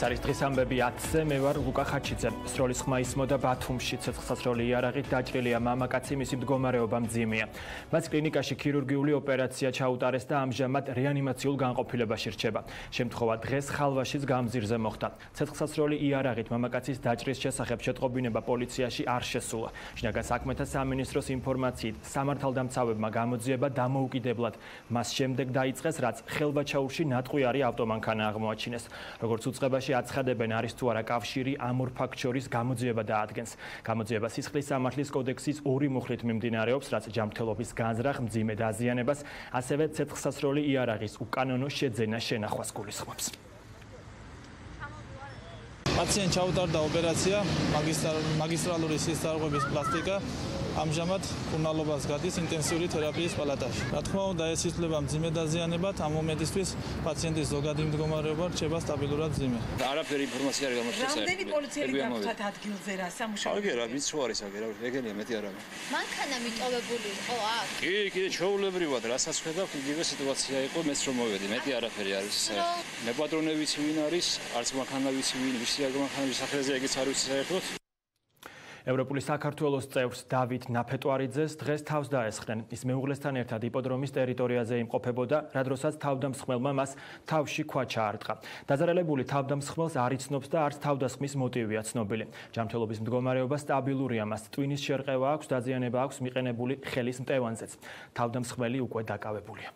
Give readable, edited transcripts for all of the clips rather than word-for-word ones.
ეს არის დღის ამბები 10-ზე, მე ვარ ლუკა ხაჩიძე. სროლის ხმა ისმოდა ბათუმში, ცეცხლსასროლი იარაღით დაჭრილია მამაკაცი, მისი მდგომარეობა მძიმეა. მას კლინიკაში ქირურგიული ოპერაცია ჩაუტარეს და ამჟამად რეანიმაციულ განყოფილებაში რჩება. შემთხვევა დღეს ხალვაშის გამზირზე მოხდა. ცეცხლსასროლი იარაღით მამაკაცის დაჭრის შესახებ შეტყობინება პოლიციაში არ შესულა. შინაგან საქმეთა სამინისტროს ინფორმაციით, სამართალდამცავებმა გამოძიება დამოუკიდებლად მას შემდეგ დაიწყეს, რაც ხელვაჩაურში ნატყვიარი ავტომანქანა აღმოაჩინეს. როგორც უწყებაში აცხადებენ, არის თუ არა კავშირი ამ ორ ფაქტს შორის გამოძიება დაადგენს. გამოძიება სისხლის სამართლის კოდექსის 2 მუხლით მიმდინარეობს, რაც ჯანმრთელობის განზრახ, მძიმე დაზიანებას, ასევე ცეცხლსასროლი იარაღის უკანონო შეძენა შენახვას გულისხმობს. პაციენტ ჩაუტარდა ოპერაცია, მაგისტრალური სისხლძარღვების პლასტიკა. ამჟამად კურნალობას გადის ინტენსიური თერაპიის პალატაში. რა თქმა უნდა, ეს იცვლება მძიმე დაზიანებად, ამ მომენტისთვის პაციენტის ზოგადი მდგომარეობა რჩება სტაბილურად მძიმე. არაფერი ინფორმაცია არ გამოჩნდა. რამდენი პოლიციელი გაქვთ ადგილზე რა სამუშაო? აგერა, ვინც რო არის აგერა, ეგენია მეტი არა. მანქანა მიტოვებული იყო აქ? კი, ჩვეულებრივად, რასაც ხედავთ, იგივე სიტუაცია იყო, მეც რომ მოვედი, მეტი არაფერი არის. მე პატრონები ვიცი ვინ არის, არც მანქანა ვიცი ვინ, ვისი მანქანების სახელზე ეგეც არ ვიცი საერთოდ. ევროპული საქართველოს წევრს დავით ნაფეტვარიძეს დღეს თავს დაესხნენ. ის მეუღლესთან ერთად იპოდრომის ტერიტორიაზე იმყოფებოდა, რა დროსაც თავდამსხმელმა მას თავში ქვა ჩაარტყა. დაზარალებული თავდამსხმელს არ იცნობს და არც თავდასხმის მოტივია ცნობილი. ჯანმრთელობის მდგომარეობა სტაბილურია, მას ტვინის შერყევა აქვს, დაზიანება აქვს მიყენებული ხელის მტევანზეც. თავდამსხმელი უკვე დაკავებულია.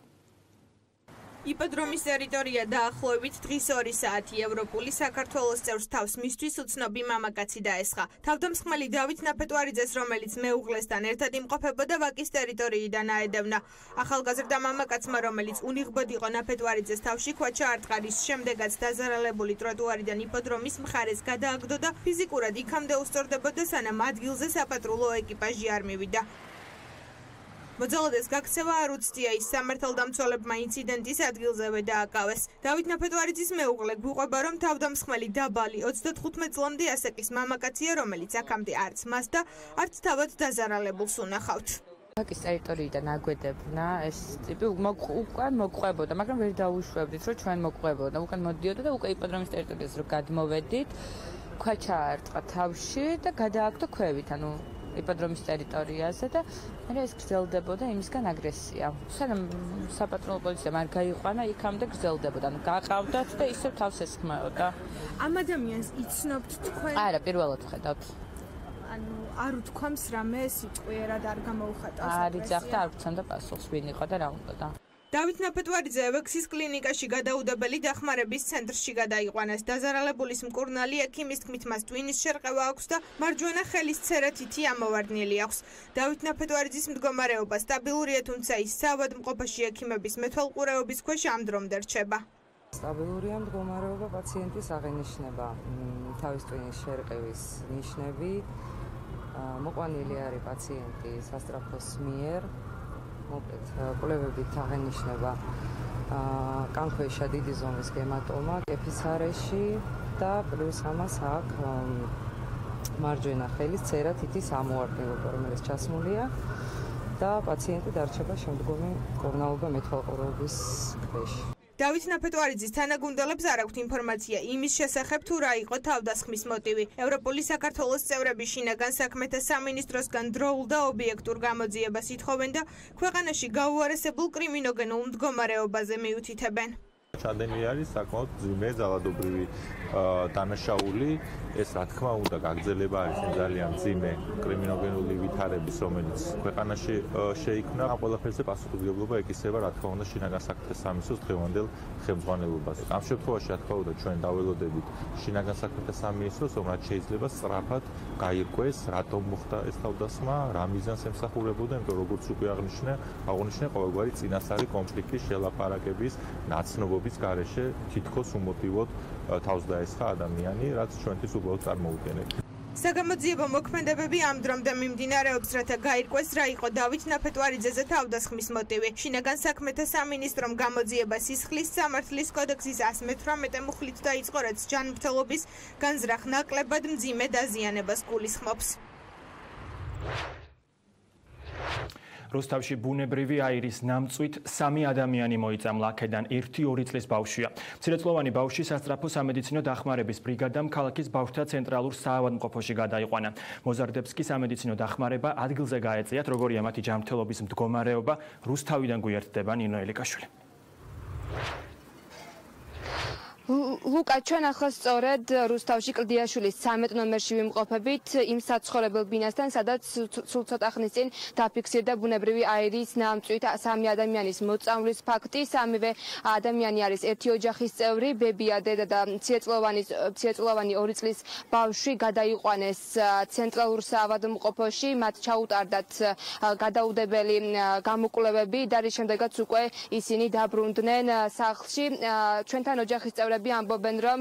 იპოდრომის ტერიტორია დაახლოებით დღის 2 საათი. ევროპული საქართველოს წევრს თავს მისთვის უცნობი მამაკაცი დაესხა. თავდამსხმელი დავით ნაფეტვარიძეს, რომელიც მეუღლესთან ერთად იმყოფებოდა, ვაკის ტერიტორიიდან აედევნა. ახალგაზრდა მამაკაცმა, რომელიც უნიღბოდ იყო ნაფეტვარიძეს თავში ქვა ჩაარტყა, რის შემდეგაც დაზარალებული ტროტუარიდან იპოდრომის მხარეს გადააგდო და ფიზიკურად იქამდე უსწორდებოდა, სანამ ადგილზე საპატრულო ეკიპაჟი არ მივიდა. მოძალადეს გაქცევა არ უცდია, ის სამართალდამცველებმა ინციდენტის ადგილზევე დააკავეს. დავით ნაფეტვარიძის მეუღლე გვიყვება, რომ თავდამსხმელი დაბალი 35 წლამდე ასაკის მამაკაცია, რომელიც აქამდე არც მას და არც თავად დაზარალებულს უნახავთ. ვაკის ტერიტორიიდან აგვედებნა ეს ტიპი უკან მოყვებოდა, მაგრამ ვერ დაუშვებდით, რომ ჩვენ მოყვებოდა. უკან მოდიოდა და უკვე იპოდრომის ტერიტორიაზე რომ გადმოვედით, ქვა ჩაარტყა თავში და გადააგდო ქვევით, იპოდრომის ტერიტორიაზე და მე ეს გრძელდებოდა იმისგან აგრესია. სანამ საპატრულო პოლიციამ არ გაიყვანა, იქამდე გრძელდებოდა. გაყავდათ და ისევ თავს ესხმეოდა. ამ ადამიანს იცნობთ თქვენ? არა, პირველად ვხედავთ. არ უთქვამს რამე სიტყვიერად არ გამოუხატავს? არ იძახდა, არ გვცემდა პასუხს, ვინ იყო და რა უნდა. დავით ნაფეტვარიძე ევექსის კლინიკაში გადაუდებელი დახმარების ცენტრში გადაიყვანეს. დაზარალებულის მკურნალი ექიმის თქმით, მას ტვინის შერყევა აქვს და მარჯვენა ხელის ცერათითი ამოვარდნილი აქვს. დავით ნაფეტვარიძის მდგომარეობა სტაბილურია, თუმცა ის საავადმყოფოში ექიმების მეთვალყურეობის ქვეშ ამ დრომდე რჩება. სტაბილურია მდგომარეობა, პაციენტის აღენიშნება თავის ტვინის შერყევის ნიშნები. მოყვანილი არის პაციენტი სასწრაფოს მიერ. მოკლედ, კვლევებით აღენიშნება კანქვეშა დიდი ზომის გემატომა კეფის არეში და პლუს ამას აქ მარჯვენა ხელის ცერათითის ამოვარდნილობა, რომელიც ჩასმულია და პაციენტი დარჩება შემდგომი მკურნალობა მეთვალყურეობის ქვეშ. დავით ნაფეტვარიძის თანაგუნდელებს არ აქვთ ინფორმაცია იმის შესახებ, თუ რა იყო თავდასხმის მოტივი. ევროპული საქართველოს წევრები შინაგან საქმეთა სამინისტროსგან დროულ და ობიექტურ გამოძიებას ითხოვენ და ქვეყანაში გაუარესებულ კრიმინოგენულ მდგომარეობაზე მიუთითებენ. ჩადენილი არის საკმაოდ მძიმე ძალადობრივი დანაშაული. ეს რა თქმა უნდა გაგრძელება არის ძალიან მძიმე კრიმინოგენული ვითარების, რომელიც ქვეყანაში შეიქმნა. ამ ყველაფერზე პასუხისმგებლობა ეკისრება რა თქმა უნდა შინაგან საქმეთა სამინისტროს დღევანდელ ხელმძღვანელობას. ამ შემთხვევაში რა თქმა უნდა ჩვენ დაველოდებით შინაგან საქმეთა სამინისტროს, რომ რაც შეიძლება სწრაფად გაირკვეს, რატომ მოხდა ეს თავდასხმა, რა მიზანს ემსახურებოდა, იმიტომ როგორც უკვე აღნიშნე ყოველგვარი წინასწარი კონფლიქტის შელაპარაკების ნაცნობობის გარეშე თითქოს უმოტივოდ თავს დაესხა ადამიანი, რაც ჩვენთვის უბრალოდ წარმოუდგენელი. საგამოძიებო მოქმედებები ამ დრომდე მიმდინარეობს, რათა გაირკვეს რა იყო დავით ნაფეტვარიძეზე თავდასხმის მოტივი. შინაგან საქმეთა სამინისტრომ გამოძიება სისხლის სამართლის კოდექსის 118 მუხლით დაიწყო, რაც ჯანმრთელობის განზრახ ნაკლებად მძიმე დაზიანებას გულისხმობს. რუსთავში ბუნებრივი აირის ნამწვით 3 ადამიანი მოიწამლა, აქედან 1-2 წლის ბავშვია. მცირეწლოვანი ბავშვი სასწრაფო სამედიცინო დახმარების ბრიგადამ ქალაქის ბავშვთა ცენტრალურ საავადმყოფოში გადაიყვანა. მოზარდებს კი სამედიცინო დახმარება ადგილზე გაეწიათ, როგორია მათი ჯანმრთელობის მდგომარეობა, რუსთავიდან გვიერთდება ნინო ელიკაშვილი. ლუკა, ჩვენ ახლა სწორედ რუსთავში კლდიაშვილის 13 ნომერში ვიმყოფებით იმ საცხოვრებელ ბინასთან, სადაც სულ ცოტა ხნის წინ დაფიქსირდა ბუნებრივი აირის ნამწვით 3 ადამიანის მოწამვლის ფაქტი. 3-ვე ადამიანი არის ერთი ოჯახის წევრი, ბებია, დედა და მცირეწლოვანი 2 წლის ბავშვი გადაიყვანეს ცენტრალურ საავადმყოფოში, მათ ჩაუტარდათ გადაუდებელი გამოკვლევები და რის შემდეგაც უკვე ისინი დაბრუნდნენ სახლში. ჩვენთან ოჯახის წევრები ამბობენ, რომ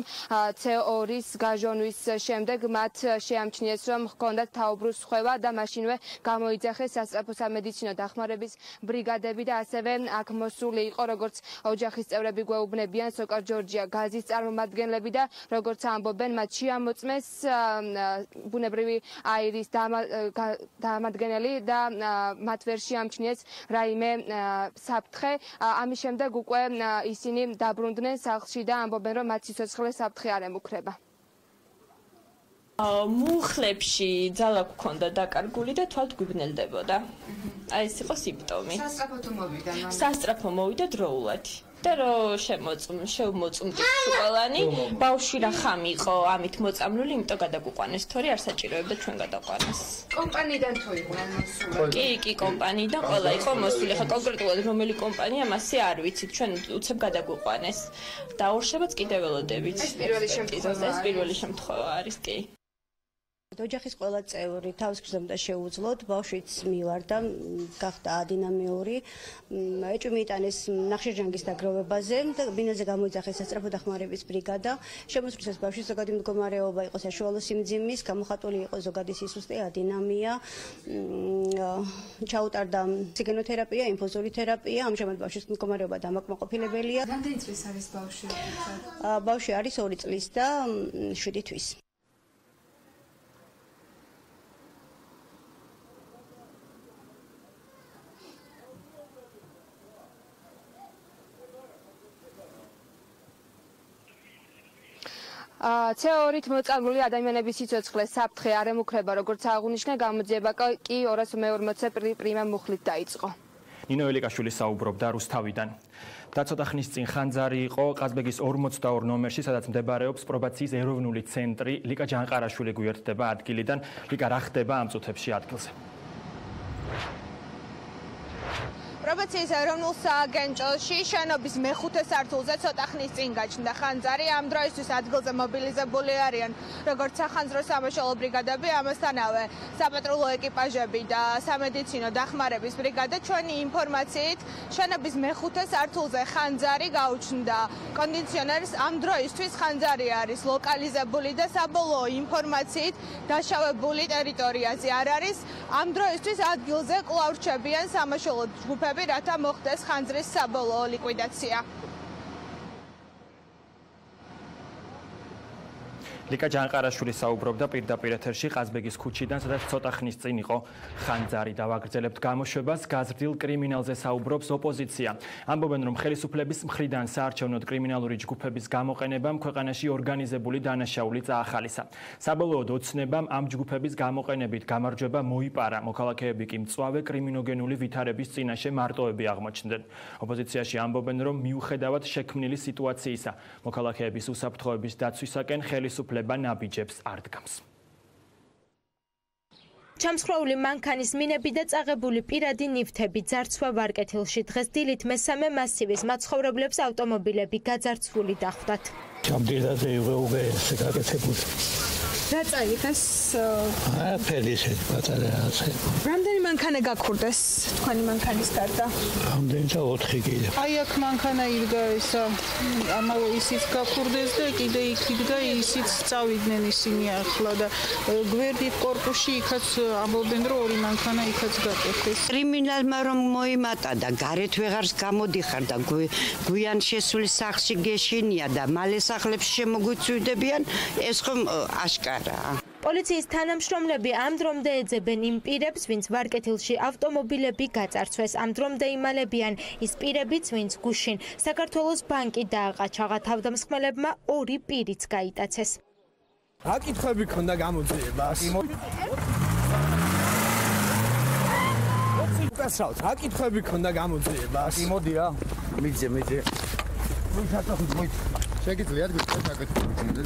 CO2-ის გაჟონვის შემდეგ მათ შეამჩნიეს, რომ ჰქონდათ თაუბრუს სხვევა და მაშინვე გამოიძახეს სასწრაფო სამედიცინო დახმარების ბრიგადები და ასევე აქ მოსული იყო, როგორც ოჯახის წევრები გვეუბნებიან, სოკარ ჯორჯია გაზის წარმომადგენლები და როგორც ამბობენ, მათ შეამოწმეს ბუნებრივი აირის დამადგენელი და მათ ვერ შეამჩნიეს რაიმე საფრთხე. ამის შემდეგ უკვე ისინი დაბრუნდნენ სახლში და ამბობენ, რომ მათ სიცოცხლე საფრთხე არ ემუქრება. მუხლებში ძალა გქონდა დაკარგული და თვალთ გვიბნელდებოდა. აი ეს იყო სიმპტომი. სასწრაფოდ მოვიდა, მაგრამ სასწრაფო მოვიდა დროულად. და რომ შემოწმდით ყველანი, ბავშვი რა ხამი იყო ამით მოწამლული, იმიტომ გადაგუყვანეს, თორე არ საჭიროებდა ჩვენ გადაყვანას. კომპანიიდან თუ იყვნენ მოსული? კი, კომპანიიდან ყველა იყო მოსული. ხა კონკრეტულად რომელი კომპანია, მასე არ ვიცით, ჩვენ უცებ გადაგუყვანეს. დაორშებაც კიდევ ველოდებით. ეს პირველი შემთხვევა არის, კი. ოჯახის ყველა წევრი თავს გრძნობდა შეუძლოდ, ბავშვიც მივარდა, გახდა ადინამიური. ეჭვი მიიტანეს ნახშირჯანგის დაგროვებაზე და ბინაზე გამოიძახეს სასწრაფო დახმარების ბრიგადა. შემოსვლისას ბავშვის ზოგადი მდგომარეობა იყო საშუალო სიმძიმის, გამოხატული იყო ზოგადი სისუსტე, ადინამია. ჩაუტარდა ციგენოთერაპია, ინფუზური თერაპია, ამჟამად ბავშვის მდგომარეობა დამაკმაყოფილებელია. რამდენი წლის არის ბავშვი? ბავშვი არის 2 წლის და 7 თვის. CO2-ით მოწამლული ადამიანების სიცოცხლე საფრთხე არ ემუქრება, როგორც აღნიშნა, გამოძიება კი 240 პრიმა მუხლით დაიწყო. ნინო ელიკაშვილი საუბრობდა რუსთავიდან. და ცოტა ხნის წინ ხანძარი იყო ყაზბეგის 42 ნომერში, სადაც მდებარეობს პრობაციის ეროვნული ცენტრი. ლიკა ჯანყარაშვილი გვიერთდება ადგილიდან. ლიკა, რა ხდება ამ წუთებში ადგილზე? პრობაციის ეროვნულ სააგენტოში შენობის მეხუთე სართულზე ცოტა ხნის წინ გაჩნდა ხანძარი. ამ დროისთვის ადგილზე მობილიზებული არიან როგორც სახანძრო სამაშველო ბრიგადები, ამასთანავე საპატრულო ეკიპაჟები და სამედიცინო დახმარების ბრიგადა. ჩვენი ინფორმაციით შენობის მეხუთე სართულზე ხანძარი გაუჩნდა კონდიციონერს. ამ დროისთვის ხანძარი არის ლოკალიზებული და საბოლოო ინფორმაციით დაშავებული ტერიტორიაზე არ არის. ამ დროისთვის ადგილზე კვლავ რჩებიან სამაშველო ჯგუფები, რათა მოხდეს ხანძრის საბოლოო ლიკვიდაცია. ლიკა ჯანყარაშვილი საუბრობდა პირდაპირ ეთერში ყაზბეგის ქუჩიდან, სადაც ცოტა ხნის წინ იყო ხანძარი. დავაგრძელებთ გამოშვებას. გაზრდილ კრიმინალზე საუბრობს ოპოზიცია. ამბობენ, რომ ხელისუფლების მხრიდან საარჩევნოდ კრიმინალური ჯგუფების გამოყენებამ ქვეყანაში ორგანიზებული დანაშაული წაახალისა. საბოლოოდ ოცნებამ ამ ჯგუფების გამოყენებით გამარჯვება მოიპარა. მოქალაქეები კი მწვავე კრიმინოგენული ვითარების წინაშე მარტოები აღმოჩნდნენ. ოპოზიციაში ამბობენ, რომ მიუხედავად შექმნილი სიტუაციისა, მოქალაქეების უსაფრთხოების დაცვისაკენ ხელისუფლება ნაბიჯებს არ დგამს. ჩამსხვრეული მანქანის მინები და წაღებული პირადი ნივთები ძარცვა ვარკეთილში. დღეს დილით მესამე მასივის მაცხოვრებლებს ავტომობილები გაძარცვული დახვდათ. ჩამდირდათ ეუღე ესე გაკეთებული. რა წაიღეს? ფერისე პატარა ასე. რამდენი მანქანა გაქურდეს თქვენი მანქანის გარდა? რამდენი და 4 კიდე. აი აქ მანქანა იდგა ესა, ამავე ისიც გაქურდეს და კიდე იქ იდგა ისიც წავიდნენ ისინი ახლა და გვერდით კორპუსში იქაც ამბობენ რომ 2 მანქანა იქაც გაკეთეს. კრიმინალმა რომ მოიმატა და გარეთ ვეღარს გამოდიხარ და გვიან შესული სახლში გეშინია და მალე სახლებში შემოგვიწვიდებიან, ეს ხომ აშკარა არა. პოლიციის თანამშრომლები ამ დრომდე ეძებენ იმ პირებს, ვინც ვარკეთილში ავტომობილები გაწარცვეს. ამ დრომდე იმალებიან ის პირებიც, ვინც გუშინ საქართველოს ბანკი დააყაჩაღა. თავდამსხმელებმა 2 პირიც გაიტაცეს. რა კითხვები ქონდა გამოძიებას? უკაცრავთ, რა კითხვები ქონდა გამოძიებას? იმოდია. მიძე. შეგიძლიათ გითხრათ რა კითხვები ქონდა?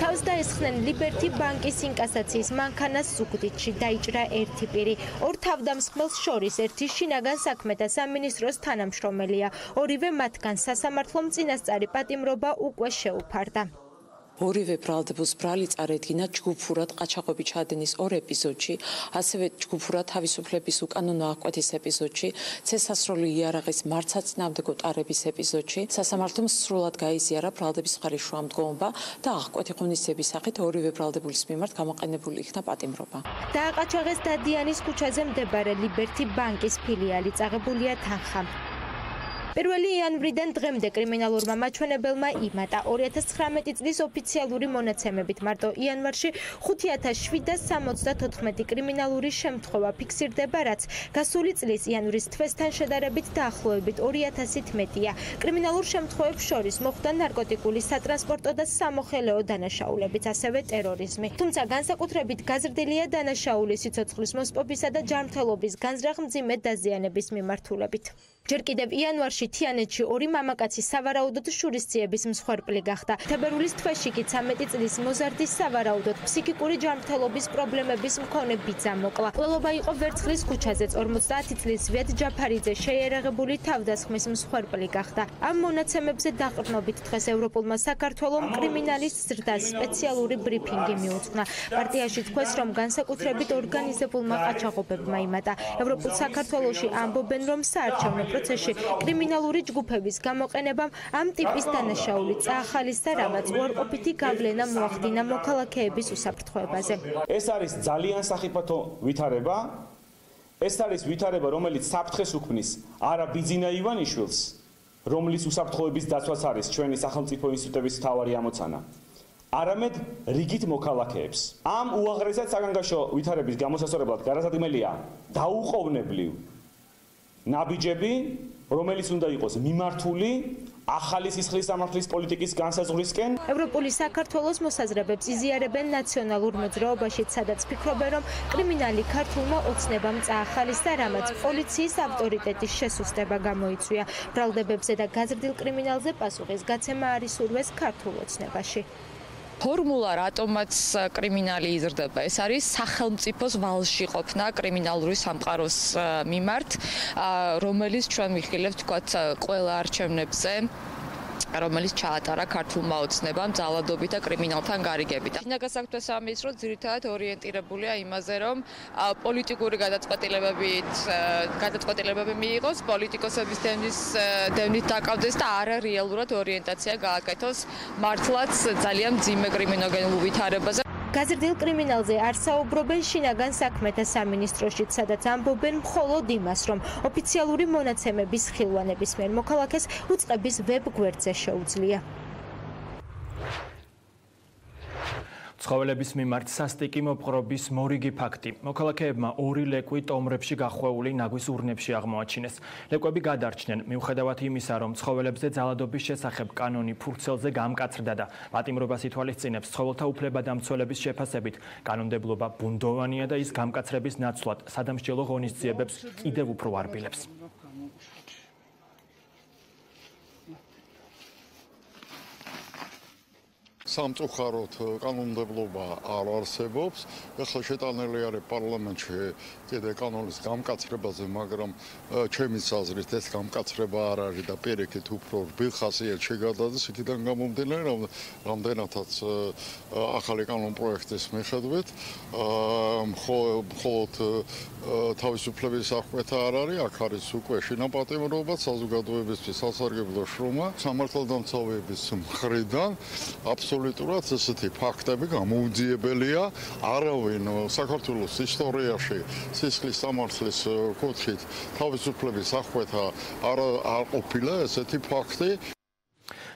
თავს დაესხნენ ლიბერთი ბანკის ინკასაციის მანქანას ზუგდიდში დაიჭრა 1 პირი. 2 თავდამსხმელს შორის ერთი შინაგან საქმეთა სამინისტროს თანამშრომელია. ორივე მათგან სასამართლომ წინასწარი პატიმრობა უკვე შეუფარდა. ორივე ბრალდებულს ბრალი წარედგინა ჯგუფურად ყაჩაღობით ჩადენის 2 ეპიზოდში, ასევე ჯგუფურად თავისუფლების უკანონო აღკვეთის ეპიზოდში, ცესასროლი იარაღის მარცაცნამდეგო ტარების ეპიზოდში, სასამართლომ სრულად გაიზიარა ბრალდების მხარის შუამდგომობა და აღკვეთი ღონისძიების სახით ორივე ბრალდებულის მიმართ გამოყენებული იქნა პატიმრობა. დააყაჩაღეს დადიანის ქუჩაზე მდებარე ლიბერთი ბანკის ფილიალი, წაღებულია თანხა. 1 იანვრიდან დღემდე კრიმინალურმა მაჩვენებელმა იმატა 2019 წლის ოფიციალური მონაცემებით მარტო იანვარში 5774 კრიმინალური შემთხვევა ფიქსირდება, რაც გასული წლის იანვრის თვესთან შედარებით დაახლოებით 2000-ით მეტია. კრიმინალურ შემთხვევებს შორის მოხვდა ნარკოტიკული სატრანსპორტო და სამოხელეო დანაშაულებიც, ასევე ტერორიზმი. თუმცა განსაკუთრებით გაზრდილია დანაშაული სიცოცხლის მოსპობისა და ჯანმრთელობის განზრახ მძიმე დაზიანების მიმართულებით. ჯერ კიდევ იანვარში თიანეთში 2 მამაკაცი სავარაუდოდ შურისძიების მსხვერპლი გახდა. თებერვლის თვეში კი 13 წლის მოზარდის სავარაუდოდ ფსიქიკური ჯანმრთელობის პრობლემების მქონე ბიძა მოკლა. ყველობა იყო ვერცხლის ქუჩაზე 50 წლის ზვიად ჯაფარიძე შეიარაღებული თავდასხმის მსხვერპლი გახდა. ამ მონაცემებზე დაყრდნობით დღეს ევროპულმა საქართველომ კრიმინალის ზრდას სპეციალური ბრიფინგი მიუძღვნა. პარტიაში თქვეს, რომ განსაკუთრებით ორგანიზებულმა ყაჩაღობებმა იმატა. ევროპულ საქართველოში ამბობენ, რომ საარჩევნო პროცესში კრიმინალური ჯგუფების გამოყენებამ ამ ტიპის დანაშაული წაახალისდა, რამაც უარყოფითი გავლენა მოახდინა მოქალაქეების უსაფრთხოებაზე. ეს არის ძალიან სახიფათო ვითარება. ეს არის ვითარება, რომელიც საფრთხეს უქმნის არა ბიძინა ივანიშვილს, რომლის უსაფრთხოების დაცვაც არის ჩვენი სახელმწიფო ინსტიტუტების მთავარი ამოცანა, არამედ რიგით მოქალაქეებს. ამ უაღრესად საგანგაშო ვითარების გამოსასწორებლად გარდაცვლილია დაუყოვნებლივ ნაბიჯები, რომელიც უნდა იყოს მიმართული ახალი სისხლის სამართლის პოლიტიკის განსაზღვრისკენ. ევროპული საქართველოს მოსაზრებებს იზიარებენ ნაციონალურ მოძრაობაში, სადაც ფიქრობენ, რომ კრიმინალი ქართულმა ოცნებამ წაახალისდა, რამაც პოლიციის ავტორიტეტის შესუსტება გამოიწვია. ბრალდებებზე და გაზრდილ კრიმინალზე პასუხის გაცემა არ ისურვეს ქართულ ოცნებაში. ფორმულა რატომაც კრიმინალი იზრდება, ეს არის სახელმწიფოს ვალში ყოფნა კრიმინალური სამყაროს მიმართ, რომელიც ჩვენ ვიხილებთ თქვათ ყველა არჩევნებზე, რომელიც ჩაატარა ქართულმა ოცნებამ ძალადობით და კრიმინალთან გარიგებით. შინაგან საქმეთა სამინისტრო ძირითადად ორიენტირებულია იმაზე, რომ პოლიტიკური გადაწყვეტილებები მიიღოს, პოლიტიკოსების დევნით დაკავდეს და არა რეალურად ორიენტაცია გააკეთოს მართლაც ძალიან მძიმე კრიმინოგენულ ვითარებაზე. გაზრდილ კრიმინალზე არ საუბრობენ შინაგან საქმეთა სამინისტროში, სადაც ამბობენ მხოლოდ იმას, რომ ოფიციალური მონაცემების ხილვანების მიერ მოქალაქეს უწყების ვებ გვერდზე შეუძლია. ცხოველების მიმართ სასტიკი მოპყრობის მორიგი ფაქტი. მოქალაქეებმა 2 ლეკვი ტომრებში გახვეული ნაგვის ურნებში აღმოაჩინეს. ლეკვები გადარჩნენ, მიუხედავად იმისა, რომ ცხოველებზე ძალადობის შესახებ კანონი ფურცელზე გამკაცრდა და პატიმრობას ითვალისწინებს ცხოველთა უფლებადამცველების შეფასებით, კანონმდებლობა ბუნდოვანია და ის გამკაცრების ნაცვლად სადამსჯელო ღონისძიებებს კიდევ უფრო არბილებს. სამწუხაროდ კანონმდებლობა არ არსებობს. ახლა შეტანილი არის პარლამენტში კიდე კანონის გამკაცრებაზე, მაგრამ ჩემის აზრით ეს გამკაცრება არ არის და პირიქით უფრო რბილ ხასიათს შეგადადეს, იქიდან გამომდინარე, რამდენადაც ახალი კანონ პროექტის მიხედვით, მხოლოდ თავისუფლების აღკვეთა არ არის, აქ არის უკვე შინაპატიმრობა, საზოგადოებისთვის სასარგებლო შრომა, სამართალდამცავების მხრიდან აბსოლუტურად ესეთი ფაქტები გამოუძიებელია. არავინ საქართველოს ისტორიაში სისხლის სამართლის კუთხით თავისუფლების აღკვეთა არ ყოფილა ესეთი ფაქტი.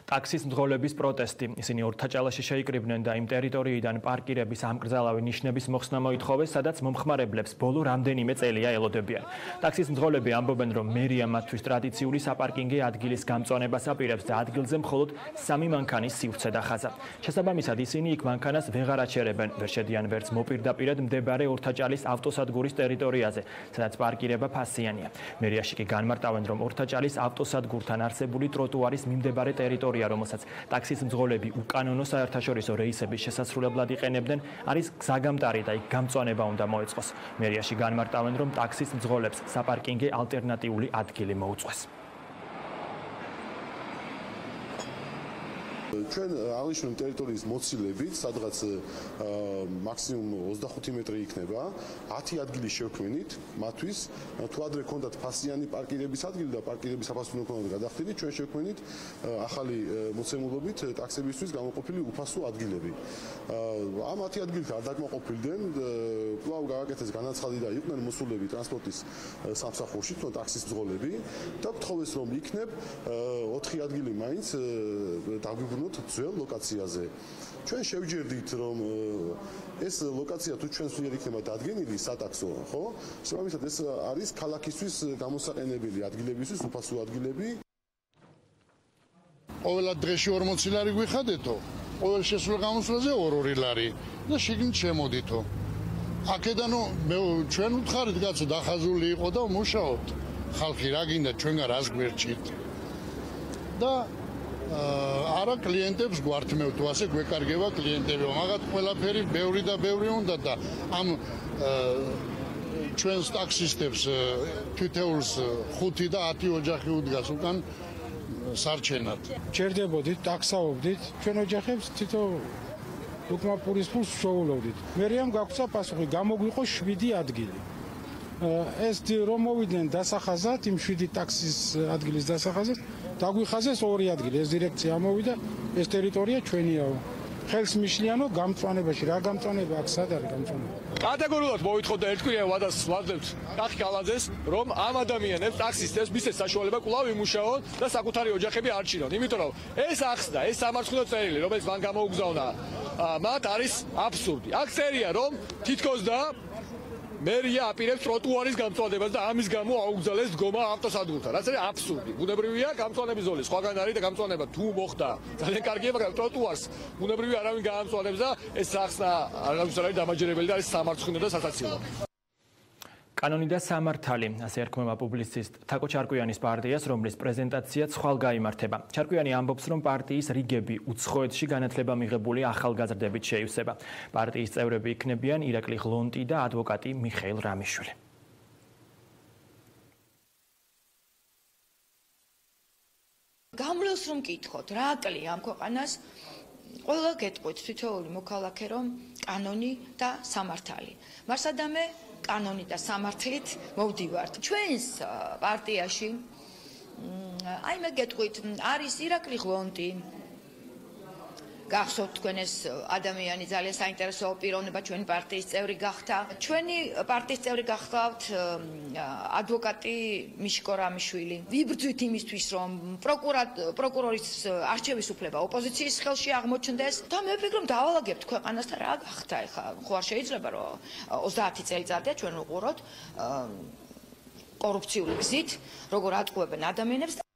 ტაქსის მძღოლების პროტესტი. ისინი ორთაჭალაში შეიკრიბნენ და იმ ტერიტორიიდან პარკირების ამკრძალავი ნიშნების მოხსნა მოითხოვეს, სადაც მომხმარებლებს ბოლო რამდენიმე წელია ელოდებიან. ტაქსის მძღოლები ამბობენ, რომ მერია მათთვის ტრადიციული საპარკინგე ადგილის გამწვანებას აპირებს და ადგილზე მხოლოდ 3 მანქანის სივრცე დახაზა. შესაბამისად, ისინი იქ მანქანას ვეღარ აჩერებენ, ვერ შედიან ვერც მოპირდაპირედ მდებარე ორთაჭალის ავტოსადგურის ტერიტორიაზე, სადაც პარკირება ფასიანია. მერიაში კი განმარტავენ, რომ ორთაჭალის ავტოსადგურთან არსებული ტროტუარის მიმდებარე ტერიტორია, რომელსაც ტაქსის მძღოლები უკანონო საერთაშორისო რეისების შესასრულებლად იყენებდნენ, არის გზაგამტარი და იქ გამწვანება უნდა მოეწყოს. მერიაში განმარტავენ, რომ ტაქსის მძღოლებს საპარკინგე ალტერნატიული ადგილი მოუწყვეს. ჩვენ აღნიშნული ტერიტორიის მოცილებით, სადღაც მაქსიმუმ 25 მეტრი იქნება, 10 ადგილი შევქმნით მათთვის, თუ ადრე ქონდათ ფასიანი პარკირების ადგილი და პარკირების საფასური ქონდათ გადახდილი, ჩვენ შევქმნით ახალი მოცემულობით ტაქსებისთვის გამოყოფილი უფასო ადგილები. ამ 10 ადგილით არ დაკმაყოფილდნენ, კვლავ გააკეთეს განაცხადი და იყვნენ მოსულები ტრანსპორტის სამსახურში, თუნდაც ტაქსის მძღოლები და გთხოვეს, რომ იქნებ 4 ადგილი მაინც დაგვიბრუნოთ ძველ ლოკაციაზე. ჩვენ შევჯერდით, რომ ეს ლოკაცია თუ ჩვენს მიერ იქნება დადგენილი სატაქსო, ხო? შესაბამისად ეს არის ქალაქისთვის გამოსაყენებელი ადგილებისთვის უფასო ადგილები. ყოველ დღეში 40 ლარი გვიხადეთო, ყოველ შესულ გამოსვლაზე 2 ლარი და შიგნით შემოდითო. აქედან ჩვენ ვთხარით კაცო დახაზული იყო და მუშაობთ. ხალხი რა გინდა ჩვენგან რას გვერჩით. და არა კლიენტებს გვართმევ თუ ასე გვეკარგება კლიენტები, მაგათ ყველაფერი ბევრი და ბევრი უნდა და ამ ჩვენს ტაქსისტებს თითოეულს 5 და 10 ოჯახი უდგას უკან სარჩენად. ჩერდებოდით, ტაქსაობდით, ჩვენ ოჯახებს თითო უკმაპურის ფულს შოულობდით. მერეამ გაგვცა პასუხი, გამოგვიყო 7 ადგილი. ეს რომ მოვიდნენ დასახაზად, იმ 7 ტაქსის ადგილის დასახაზად, დაგვიხაზეს 2 ადგილი. ეს დირექცია ამოვიდა, ეს ტერიტორია ჩვენიაო. ხელს მიშლიანო გამწვანებაში, რა გამწვანება აქ სად არის გამწვანება? კატეგორიულად მოვითხოვდა ერთკვირა ვადასვადებთ კახი კალაძეს, რომ ამ ადამიანებს ტაქსისტებს მისცეს საშუალება კვლავ იმუშაონ და საკუთარი ოჯახები არჩინონ. იმიტომ რომ ეს ახსნა, ეს სამარცხნო წერილი, რომელიც მან გამოუგზავნა, მათ არის აბსურდი. აქ წერია, რომ თითქოს და მერია აპირებს ტროტუარის გამწვანებას და ამის გამო აუგზავნეს დგომა ავტოსადგურთან. რაც არის აბსურდი. ბუნებრივია გამწვანების ზოლი, სხვაგან არის და გამწვანება თუ მოხდა, ძალიან კარგია, მაგრამ ტროტუარს ბუნებრივია არავინ გაამწვანებს და ეს ახსნა არავის არ არის დამაჯერებელი და არის სამარცხინო და სასაცილო. კანონი და სამართალი, ასე ერქმევა პუბლიცისტ თაკო ჩარკვიანის პარტიას, რომლის პრეზენტაციაც ხვალ გაიმართება. ჩარკვიანი ამბობს, რომ პარტიის რიგები უცხოეთში განათლება მიღებული ახალგაზრდებით შეივსება. პარტიის წევრები იქნებიან ირაკლი ღლონტი და ადვოკატი მიხეილ რამიშვილი. გამლოს რომ კითხოთ, რა აკლია ამ ქვეყანას? ყველა გეტყვით თითოეული მოქალაქე, რომ კანონი და სამართალი. მარსადამე კანონი და სამართლით მოვდივართ. ჩვენს პარტიაში აი მე გეტყვით, არის ირაკლი ღლონტი. გახსოვთ თქვენ ეს ადამიანი ძალიან საინტერესო პიროვნება ჩვენი პარტიის წევრი გახდა. ჩვენი პარტიის წევრი გახავთ ადვოკატი მიშკო რამიშვილი. ვიბრძვით იმისთვის, რომ პროკურორის არჩევის უფლება ოპოზიციის ხელში აღმოჩნდეს და მე ვფიქრობ დავალაგებთ ქვეყანას და რა გახდა ეხლა. ხო არ შეიძლება რომ 30 წელიწადია ჩვენ ვუყუროთ კორუფციული გზით, როგორ ატყუებენ ადამიანებს.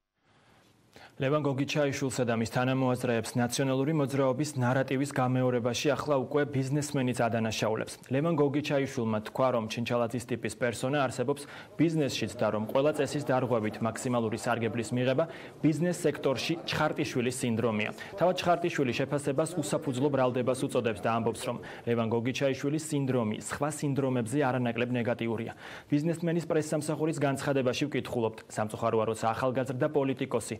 ლევან გოგიჩაიშვილსა და მის თანამოაზრეებს ნაციონალური მოძრაობის ნარატივის გამეორებაში ახლა უკვე ბიზნესმენიც ადანაშაულებს. ლევან გოგიჩაიშვილმა თქვა, რომ ჩინჩალაძის ტიპის პერსონა არსებობს ბიზნესშიც და რომ ყველა წესის დარღვევით მაქსიმალური სარგებლის მიღება ბიზნეს სექტორში ჩხარტიშვილის სინდრომია. თავად ჩხარტიშვილი შეფასებას უსაფუძვლო ბრალდებას უწოდებს და ამბობს, რომ ლევან გოგიჩაიშვილის სინდრომი სხვა სინდრომებზე არანაკლებ ნეგატიურია. ბიზნესმენის პრესსამსახურის განცხადებაში ვკითხულობთ, სამწუხაროა, როცა ახალგაზრდა პოლიტიკოსი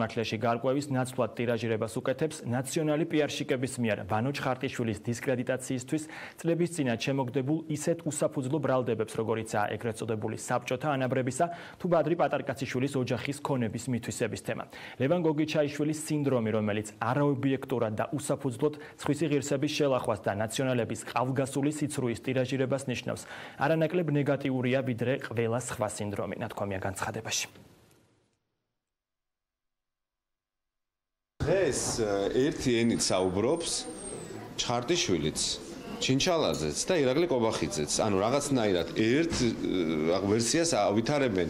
სიმართლეში გარკვევის ნაცვლად ტირაჟირებას უკეთებს ნაციონალი პიარშიკების მიერ ვანო ჩხარტიშვილის დისკრედიტაციისთვის წლების წინათ შემოგდებულ ისეთ უსაფუძვლო ბრალდებებს, როგორიცაა ეგრეთ წოდებული საბჭოთა ანაბრებისა თუ ბადრი პატარკაციშვილის ოჯახის ქონების მითვისების თემა. ლევან გოგიჩაიშვილის სინდრომი, რომელიც არაობიექტურად და უსაფუძვლოდ სხვისი ღირსების შელახვას და ნაციონალების ყავგასული სიცრუის ტირაჟირებას ნიშნავს, არანაკლებ ნეგატიურია ვიდრე ყველა სხვა სინდრომი, ნათქვამია განცხადებაში. დღეს ერთი ენით საუბრობს ჩხარტიშვილიც, ჩინჩალაძეც და ირაკლი კობახიძეც. ანუ რაღაცნაირად ერთ ვერსიას ავითარებენ.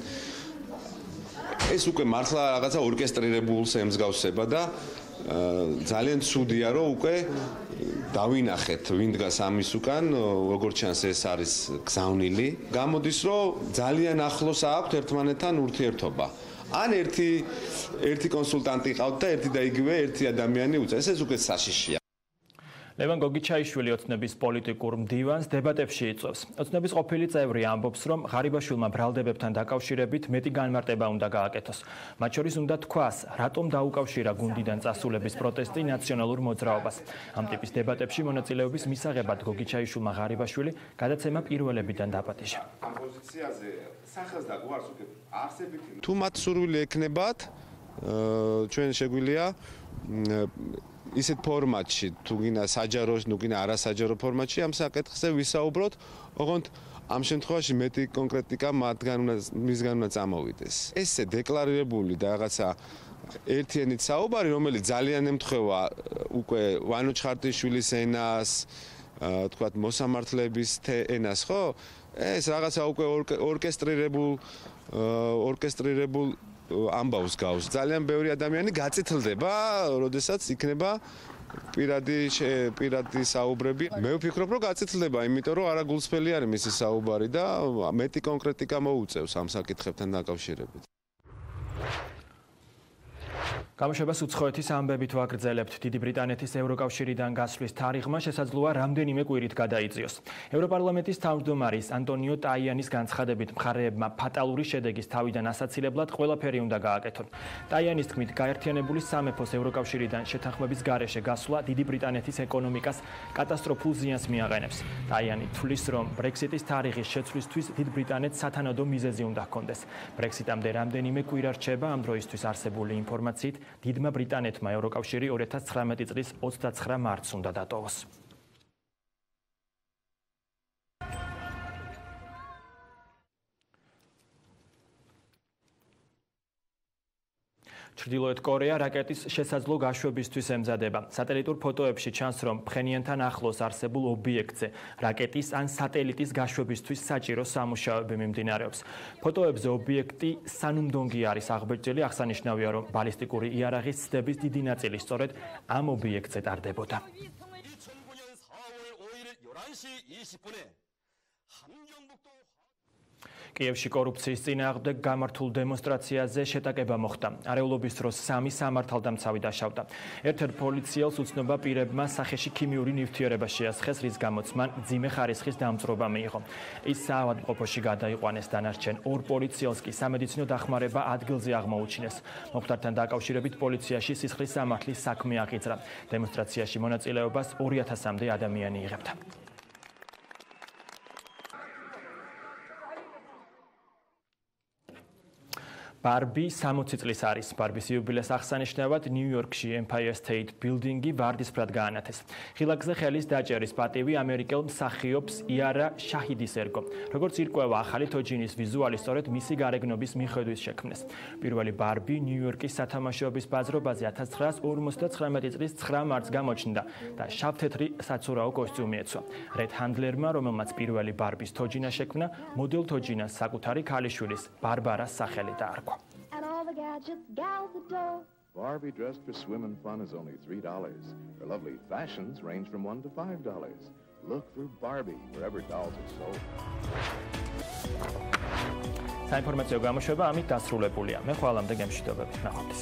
ეს უკვე მართლა რაღაცა ორკესტრირებულს ემსგავსება და ძალიან ცუდია, რომ უკვე დავინახეთ, ვინ დგას ამის უკან, როგორც ჩანს ეს არის გზავნილი. გამოდის, რომ ძალიან ახლოს აქვთ ერთმანეთთან ურთიერთობა. ან ერთი კონსულტანტი ყავთ და ერთი და იგივე ერთი ადამიანი უწევს. ეს უკვე საშიშია. ლევან გოგიჩაიშვილი ოცნების პოლიტიკურ მდივანს დებატებში იწვევს. ოცნების ყოფილი წევრი ამბობს, რომ ღარიბაშვილმა ბრალდებებთან დაკავშირებით მეტი განმარტება უნდა გააკეთოს. მათ შორის უნდა თქვას, რატომ დაუკავშირა გუნდიდან წასულების პროტესტი ნაციონალურ მოძრაობას. ამ ტიპის დებატებში მონაწილეობის მისაღებად გოგიჩაიშვილმა ღარიბაშვილი გადაცემა პირველებიდან დაპატიჟა. ამ პოზიციაზე სახელს და გვარს უკვე არსებითი თუ მათ სურვილი ექნებათ, ჩვენ შეგვიძლია ისეთ ფორმატში, თუ გინდა საჯარო, თუ გინდა არასაჯარო ფორმატში ამ საკითხზე ვისაუბროთ, ოღონდ ამ შემთხვევაში მეტი კონკრეტიკა მისგან უნდა წამოვიდეს. ესე დეკლარირებული და რაღაცა ერთიანით საუბარი, რომელიც ძალიან ემთხვევა უკვე ვანო ჩხარტიშვილის ენას, თქვათ მოსამართლეების ენას, ხო? ეს რაღაცა უკვე ორკესტრირებულ ამბავს გავს. ძალიან ბევრი ადამიანი გაწითლდება, როდესაც იქნება პირადი საუბრები. მე ვფიქრობ, რომ გაწითლდება, იმიტომ რომ არა გულსფელი არის მისი საუბარი და მეტი კონკრეტიკა მოუწევს ამ საკითხებთან დაკავშირებით. გამოშვებას უცხოეთის ამბებით ვაგრძელებთ. დიდი ბრიტანეთის ევროკავშირიდან გასვლის თარიღმა შესაძლოა რამდენიმე კვირით გადაიწიოს. ევროპარლამენტის თავმჯდომარის ანტონიო ტაიანის განცხადებით მხარეებმა ფატალური შედეგის თავიდან ასაცილებლად ყველაფერი უნდა გააკეთონ. ტაიანის თქმით, გაერთიანებული სამეფოს ევროკავშირიდან შეთანხმების გარეშე გასვლა დიდი ბრიტანეთის ეკონომიკას კატასტროფულ ზიანს მიაყენებს. ტაიანი თვლის, რომ ბრექსიტის თარიღის შეცვლისთვის დიდ ბრიტანეთს სათანადო მიზეზი უნდა ჰქონდეს. ბრექსიტამდე რამდენიმე კვირა რჩება ამ დროისთვის არსებული ინფორმაციით. დიდმა ბრიტანეთმა ევროკავშირი 2019 წლის 29 მარტს უნდა დატოვოს. ჩრდილოეთ კორეა რაკეტის შესაძლო გაშვებისთვის ემზადება. სატელიტურ ფოტოებში ჩანს, რომ ფხენიანთან ახლოს არსებულ ობიექტზე რაკეტის ან სატელიტის გაშვებისთვის საჭირო სამუშაოები მიმდინარეობს. ფოტოებზე ობიექტი სანუმდონგი არის აღბეჭდილი, აღსანიშნავია, რომ ბალისტიკური იარაღის ცდების დიდი ნაწილი სწორედ ამ ობიექტზე ტარდებოდა. კიევში კორუფციის წინააღმდეგ გამართულ დემონსტრაციაზე შეტაკება მოხდა. არეულობის დროს 3 სამართალდამცავი დაშავდა. ერთ-ერთ პოლიციელს უცნობა პირებმა სახეში ქიმიური ნივთიერება შეასხეს, რის გამოც მან მძიმე ხარისხის დამწვრობა მიიღო. ის საავადმყოფოში გადაიყვანეს, დანარჩენ 2 პოლიციელს კი სამედიცინო დახმარება ადგილზე აღმოუჩინეს. მომხდართან დაკავშირებით პოლიციაში სისხლის სამართლის საქმე აღიძრა. დემონსტრაციაში მონაწილეობას 2000-მდე ადამიანი იღებდა. ბარბი 60 წლის არის. ბარბის იუბილეს აღსანიშნავად ნიუ-იორკში Empire State Building-ი ვარდისფრად გაანათეს. ხილაკზე ხელის დაჭერის პატივი ამერიკელ მსახიობს იარა შაჰიდის ერგო. როგორც ირკვევა, ახალი თოჯინის ვიზუალი სწორედ მისი გარეგნობის მიხედვით შექმნეს. პირველი ბარბი ნიუ-იორკის სათამაშოების ბაზრობაზე 1959 წლის 9 მარტს გამოჩნდა და შავ-თეთრი საცურაო კოსტიუმი ეცვა. რედ ჰანდლერმა, რომელმაც პირველი ბარბის თოჯინა შექმნა, მოდელ თოჯინას საკუთარი ქალიშვილის ბარბარას სახელი დაარქვა. Gadgets, gals adore. Barbie dressed for swim and fun is only $3. Her lovely fashions range from $1 to $5. Look for Barbie wherever dolls are sold. საინფორმაციო გამოშვება ამით დასრულებულია. მე ხვალამდე გემშვიდობებით. ნახვამდის.